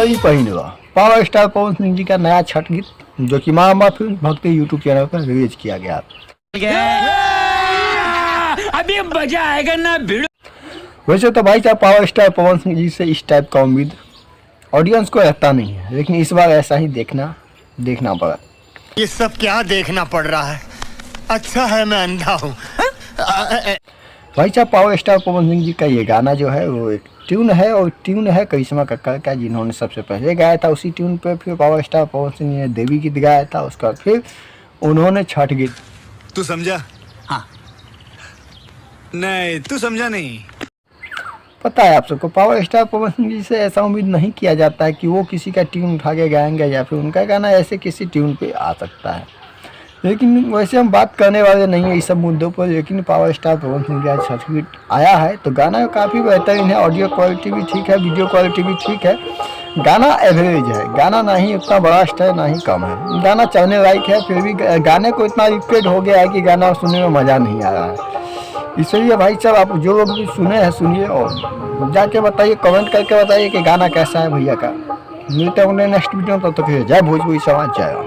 ही पहिनवा power star Pawan Singh ji का नया छठ गीत जो कि माँ अम्मा फिल्म भक्ति यूट्यूब चैनल पर रिलीज किया गया। अभी मजा आएगा ना भिड़ो। वैसे तो भाई साहब पावर स्टार पवन सिंह जी से इस टाइप का उम्मीद ऑडियंस को रहता नहीं है, लेकिन इस बार ऐसा ही देखना पड़ा। ये सब क्या देखना पड़ रहा है? अच्छा है मैं अंधा हूँ। भाई साहब पावर स्टार पवन सिंह जी का ये गाना जो है वो एक ट्यून है, और ट्यून है करिश्मा कक्कड़ का, जिन्होंने सबसे पहले गाया था उसी ट्यून पे। फिर पावर स्टार पवन सिंह ने देवी गीत गाया था, उसका फिर उन्होंने छठ गीत। तू समझा? हाँ। नहीं तू समझा नहीं। पता है आप सबको पावर स्टार पवन सिंह जी से ऐसा उम्मीद नहीं किया जाता है कि वो किसी का ट्यून उठा के गाएंगे या फिर उनका गाना ऐसे किसी ट्यून पे आ सकता है। लेकिन वैसे हम बात करने वाले नहीं है इस सब मुद्दों पर। लेकिन पावर स्टार पवन सिंह का छठ गीत आया है तो गाना काफ़ी बेहतरीन है, ऑडियो क्वालिटी भी ठीक है, वीडियो क्वालिटी भी ठीक है। गाना एवरेज है, गाना ना ही उतना बरास्ट है ना ही कम है, गाना चलने लायक है। फिर भी गाने को इतना रिपीट हो गया है कि गाना सुनने में मज़ा नहीं आ रहा है। इसलिए भाई साहब आप जो लोग भी सुने हैं सुनिए और जाके बताइए, कमेंट करके बताइए कि गाना कैसा है भैया का। मिलते हैं नेक्स्ट वीडियो में, तब तक जय भोजपुरी समाज जय।